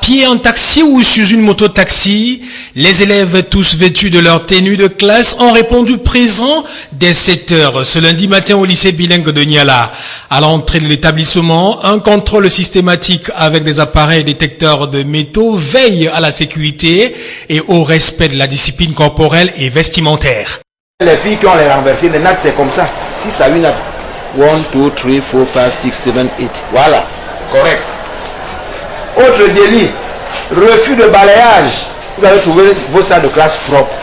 pied, en taxi ou sur une moto-taxi, les élèves tous vêtus de leur tenue de classe ont répondu présent dès 7 heures ce lundi matin au lycée bilingue de Niala. À l'entrée de l'établissement, un contrôle systématique avec des appareils détecteurs de métaux veille à la sécurité et au respect de la discipline corporelle et vestimentaire. Les filles qui ont les renversés, les nattes c'est comme ça, 6 à 8 nattes. 1, 2, 3, 4, 5, 6, 7, 8. Voilà, correct. Autre délit, refus de balayage. Vous avez trouvé vos salles de classe propres.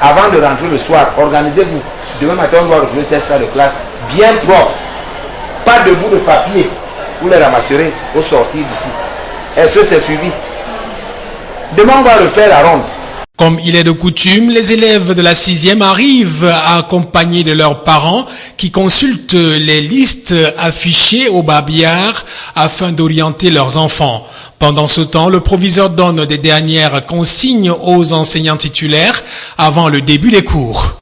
Avant de rentrer le soir, organisez-vous. Demain matin, on doit retrouver cette salle de classe bien propre. Pas de bouts de papier. Vous les ramasserez au sortir d'ici. Est-ce que c'est suivi? Demain, on va refaire la ronde. Comme il est de coutume, les élèves de la 6e arrivent accompagnés de leurs parents qui consultent les listes affichées au babillard afin d'orienter leurs enfants. Pendant ce temps, le proviseur donne des dernières consignes aux enseignants titulaires avant le début des cours.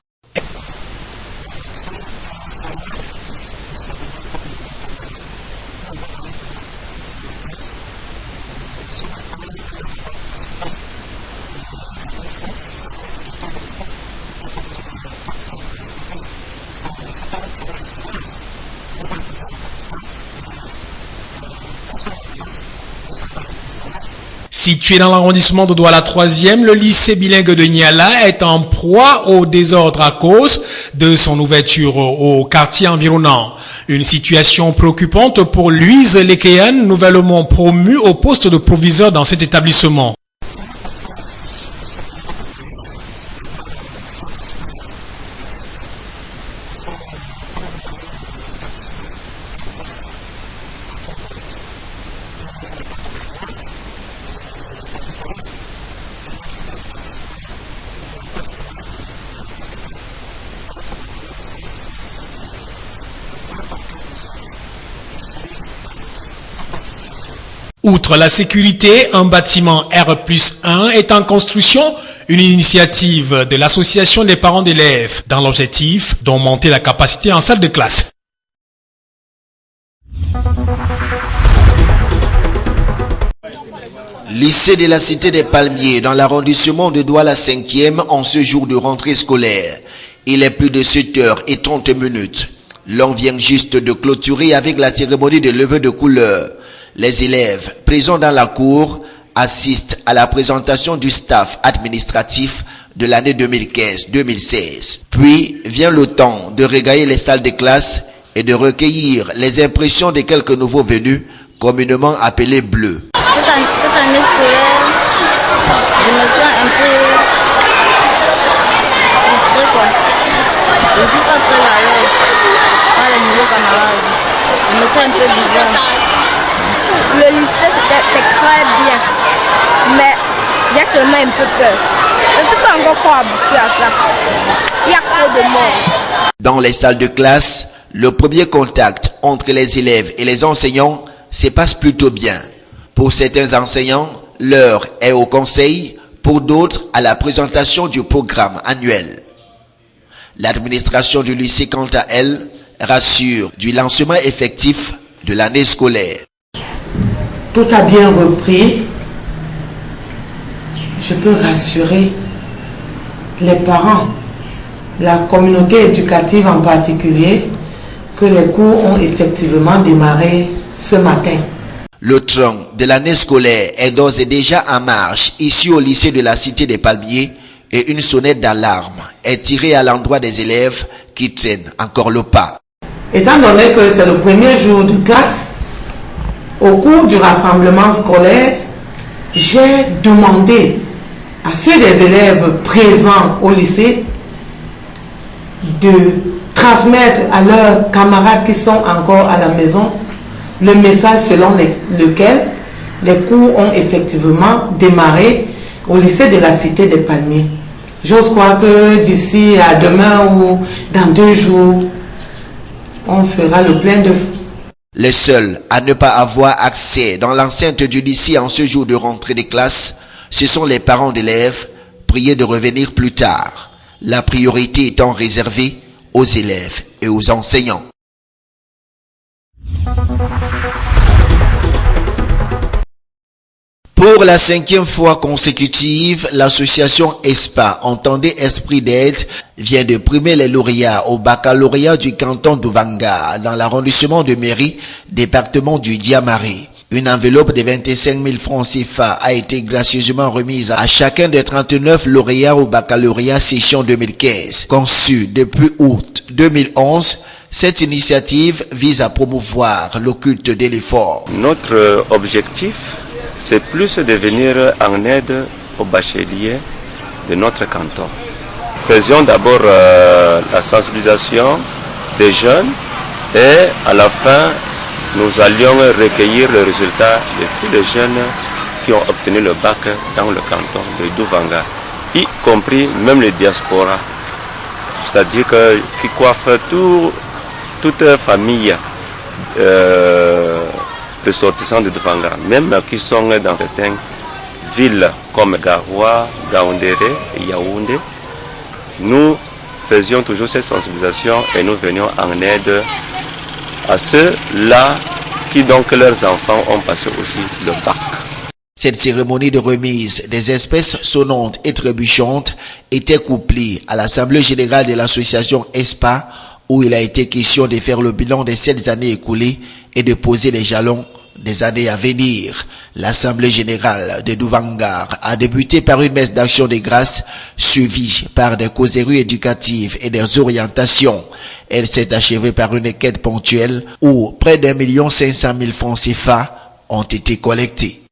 Situé dans l'arrondissement de Douala 3e, le lycée bilingue de Niala est en proie au désordre à cause de son ouverture au quartier environnant. Une situation préoccupante pour Louise Lekeyan, nouvellement promue au poste de proviseur dans cet établissement. Outre la sécurité, un bâtiment R+1 est en construction, une initiative de l'association des parents d'élèves, dans l'objectif d'augmenter la capacité en salle de classe. Lycée de la Cité des Palmiers, dans l'arrondissement de Douala 5e, en ce jour de rentrée scolaire. Il est plus de 7h30. L'on vient juste de clôturer avec la cérémonie de levée de couleur. Les élèves présents dans la cour assistent à la présentation du staff administratif de l'année 2015-2016. Puis vient le temps de regailler les salles de classe et de recueillir les impressions de quelques nouveaux venus, communément appelés bleus. Cette année scolaire, je me sens un peu frustrée quoi. Je ne suis pas très à l'aise par les nouveaux camarades. Je me sens un peu bizarre. Le lycée c'était très bien, mais j'ai seulement un peu peur. Je ne suis pas encore trop habitué à ça. Il y a trop de monde. Dans les salles de classe, le premier contact entre les élèves et les enseignants se passe plutôt bien. Pour certains enseignants, l'heure est au conseil, pour d'autres à la présentation du programme annuel. L'administration du lycée, quant à elle, rassure du lancement effectif de l'année scolaire. Tout a bien repris. Je peux rassurer les parents, la communauté éducative en particulier, que les cours ont effectivement démarré ce matin. Le tronc de l'année scolaire est d'ores et déjà en marche ici au lycée de la Cité des Palmiers et une sonnette d'alarme est tirée à l'endroit des élèves qui tiennent encore le pas. Étant donné que c'est le premier jour de classe, au cours du rassemblement scolaire, j'ai demandé à ceux des élèves présents au lycée de transmettre à leurs camarades qui sont encore à la maison le message selon lequel les cours ont effectivement démarré au lycée de la Cité des Palmiers. J'ose croire que d'ici à demain ou dans 2 jours, on fera le plein de... Les seuls à ne pas avoir accès dans l'enceinte du lycée en ce jour de rentrée des classes, ce sont les parents d'élèves, priés de revenir plus tard, la priorité étant réservée aux élèves et aux enseignants. Pour la 5e fois consécutive, l'association ESPA, entendez Esprit d'aide, vient de primer les lauréats au baccalauréat du canton d'Ouvanga dans l'arrondissement de Méry, département du Diamari. Une enveloppe de 25 000 francs CFA a été gracieusement remise à chacun des 39 lauréats au baccalauréat session 2015. Conçue depuis août 2011, cette initiative vise à promouvoir le culte de l'effort. Notre objectif, c'est plus de venir en aide aux bacheliers de notre canton. Faisions d'abord la sensibilisation des jeunes et à la fin, nous allions recueillir les résultats de tous les jeunes qui ont obtenu le bac dans le canton de Douvanga, y compris même les diasporas, c'est-à-dire qui coiffent toute famille ressortissants de Douvanga, même qui sont dans certaines villes comme Garoua, Gaoundéré et Yaoundé. Nous faisions toujours cette sensibilisation et nous venions en aide à ceux-là qui donc leurs enfants ont passé aussi le bac. Cette cérémonie de remise des espèces sonnantes et trébuchantes était couplée à l'Assemblée générale de l'association ESPA, où il a été question de faire le bilan des 7 années écoulées et de poser les jalons des années à venir. L'Assemblée générale de Douvangar a débuté par une messe d'action de grâce suivie par des causeries éducatives et des orientations. Elle s'est achevée par une quête ponctuelle où près d'1 500 000 francs CFA ont été collectés.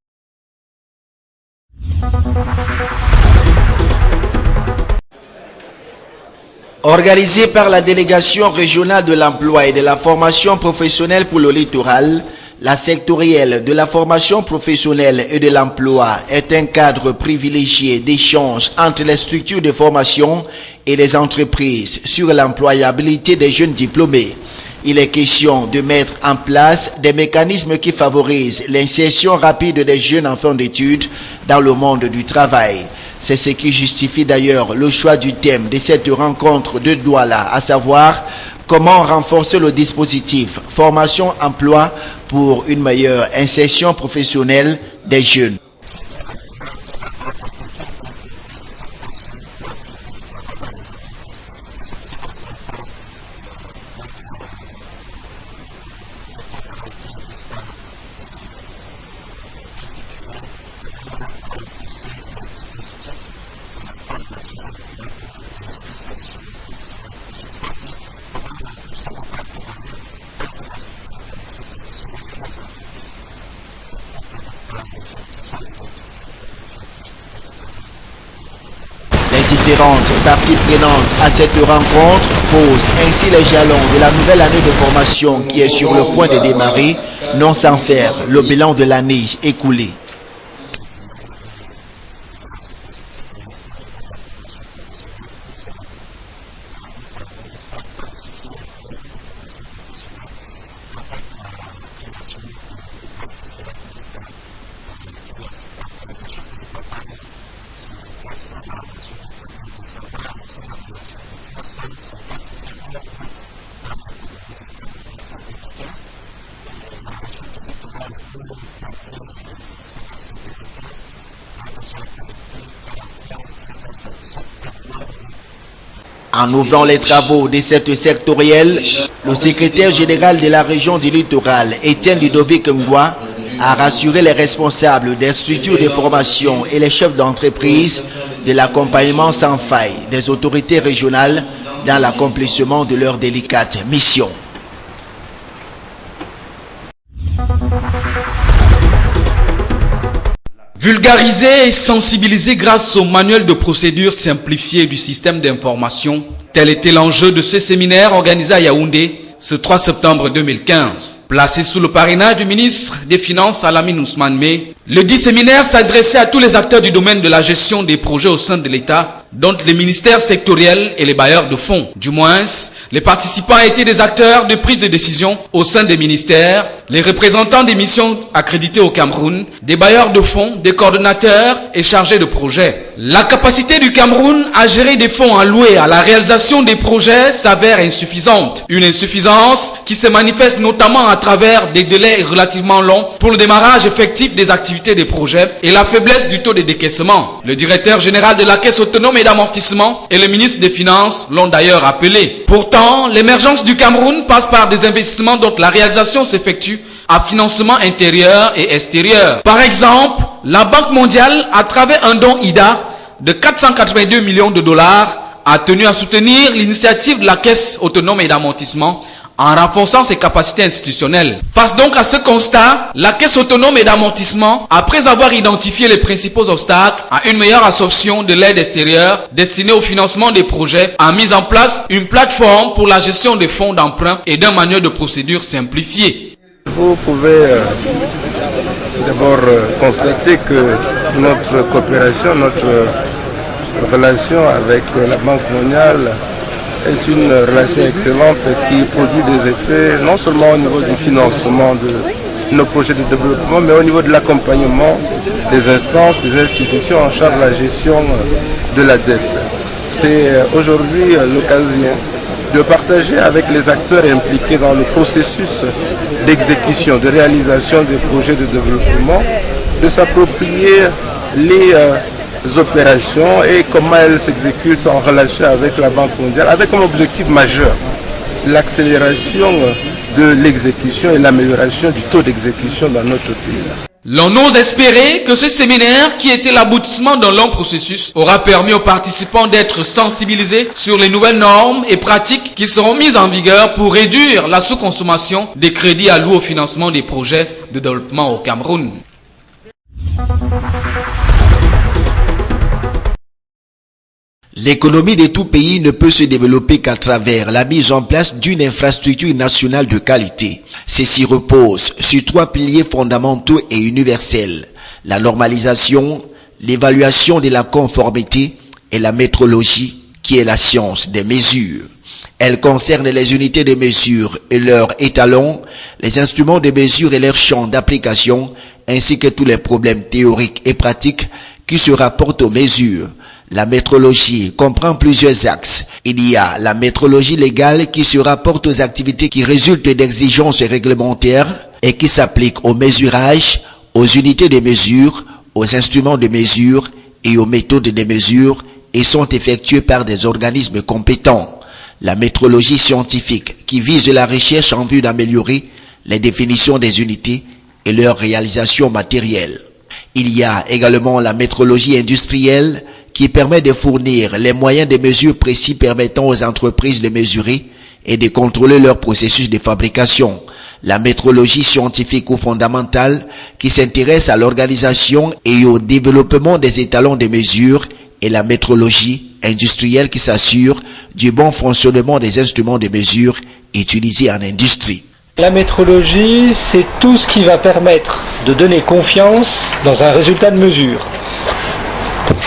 Organisée par la délégation régionale de l'emploi et de la formation professionnelle pour le littoral, la sectorielle de la formation professionnelle et de l'emploi est un cadre privilégié d'échange entre les structures de formation et les entreprises sur l'employabilité des jeunes diplômés. Il est question de mettre en place des mécanismes qui favorisent l'insertion rapide des jeunes en fin d'études dans le monde du travail. C'est ce qui justifie d'ailleurs le choix du thème de cette rencontre de Douala, à savoir comment renforcer le dispositif formation-emploi pour une meilleure insertion professionnelle des jeunes. Différentes parties prenantes à cette rencontre posent ainsi les jalons de la nouvelle année de formation qui est sur le point de démarrer, non sans faire le bilan de l'année écoulée. En ouvrant les travaux de cette sectorielle, le secrétaire général de la région du littoral, Étienne Ludovic Ngwa, a rassuré les responsables des structures de formation et les chefs d'entreprise de l'accompagnement sans faille des autorités régionales dans l'accomplissement de leur délicate mission. Vulgariser et sensibiliser grâce au manuel de procédure simplifié du système d'information, tel était l'enjeu de ce séminaire organisé à Yaoundé ce 3 septembre 2015. Placé sous le parrainage du ministre des Finances Alamine Ousmane Mey, le dit séminaire s'adressait à tous les acteurs du domaine de la gestion des projets au sein de l'État, dont les ministères sectoriels et les bailleurs de fonds. Du moins, les participants étaient des acteurs de prise de décision au sein des ministères, les représentants des missions accréditées au Cameroun, des bailleurs de fonds, des coordonnateurs et chargés de projets. La capacité du Cameroun à gérer des fonds alloués à la réalisation des projets s'avère insuffisante. Une insuffisance qui se manifeste notamment à travers des délais relativement longs pour le démarrage effectif des activités des projets et la faiblesse du taux de décaissement. Le directeur général de la Caisse autonome et d'amortissement et le ministre des Finances l'ont d'ailleurs appelé. Pourtant, l'émergence du Cameroun passe par des investissements dont la réalisation s'effectue à financement intérieur et extérieur. Par exemple, la Banque mondiale, à travers un don IDA de 482 millions de dollars, a tenu à soutenir l'initiative de la Caisse autonome et d'amortissement en renforçant ses capacités institutionnelles. Face donc à ce constat, la Caisse autonome et d'amortissement, après avoir identifié les principaux obstacles à une meilleure absorption de l'aide extérieure destinée au financement des projets, a mis en place une plateforme pour la gestion des fonds d'emprunt et d'un manuel de procédure simplifié. Vous pouvez d'abord constater que notre coopération, notre relation avec la Banque mondiale est une relation excellente qui produit des effets non seulement au niveau du financement de nos projets de développement, mais au niveau de l'accompagnement des instances, des institutions en charge de la gestion de la dette. C'est aujourd'hui l'occasion de partager avec les acteurs impliqués dans le processus d'exécution, de réalisation des projets de développement, de s'approprier les opérations et comment elles s'exécutent en relation avec la Banque mondiale, avec comme objectif majeur l'accélération de l'exécution et l'amélioration du taux d'exécution dans notre pays. L'on ose espérer que ce séminaire, qui était l'aboutissement d'un long processus, aura permis aux participants d'être sensibilisés sur les nouvelles normes et pratiques qui seront mises en vigueur pour réduire la sous-consommation des crédits alloués au financement des projets de développement au Cameroun. L'économie de tout pays ne peut se développer qu'à travers la mise en place d'une infrastructure nationale de qualité. Ceci repose sur 3 piliers fondamentaux et universels: la normalisation, l'évaluation de la conformité et la métrologie, qui est la science des mesures. Elle concerne les unités de mesure et leurs étalons, les instruments de mesure et leur champ d'application, ainsi que tous les problèmes théoriques et pratiques qui se rapportent aux mesures. La métrologie comprend plusieurs axes. Il y a la métrologie légale qui se rapporte aux activités qui résultent d'exigences réglementaires et qui s'appliquent au mesurage, aux unités de mesure, aux instruments de mesure et aux méthodes de mesure et sont effectuées par des organismes compétents. La métrologie scientifique qui vise la recherche en vue d'améliorer les définitions des unités et leur réalisation matérielle. Il y a également la métrologie industrielle qui permet de fournir les moyens de mesure précis permettant aux entreprises de mesurer et de contrôler leur processus de fabrication. La métrologie scientifique ou fondamentale qui s'intéresse à l'organisation et au développement des étalons de mesure, et la métrologie industrielle qui s'assure du bon fonctionnement des instruments de mesure utilisés en industrie. La métrologie, c'est tout ce qui va permettre de donner confiance dans un résultat de mesure.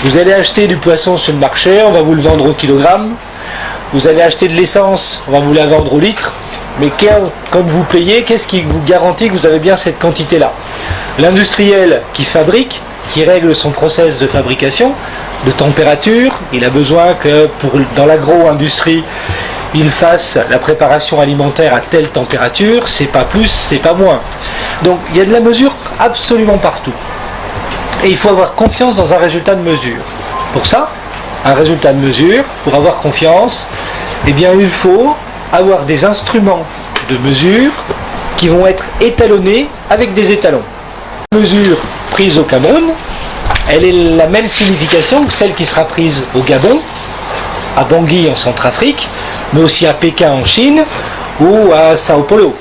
Vous allez acheter du poisson sur le marché, on va vous le vendre au kilogramme. Vous allez acheter de l'essence, on va vous la vendre au litre. Mais quand vous payez, qu'est-ce qui vous garantit que vous avez bien cette quantité-là? L'industriel qui fabrique, qui règle son process de fabrication, de température, il a besoin que dans l'agro-industrie, il fasse la préparation alimentaire à telle température, c'est pas plus, c'est pas moins. Donc il y a de la mesure absolument partout. Et il faut avoir confiance dans un résultat de mesure. Pour ça, un résultat de mesure, pour avoir confiance, eh bien il faut avoir des instruments de mesure qui vont être étalonnés avec des étalons. La mesure prise au Cameroun, elle est la même signification que celle qui sera prise au Gabon, à Bangui en Centrafrique, mais aussi à Pékin en Chine ou à Sao Paulo.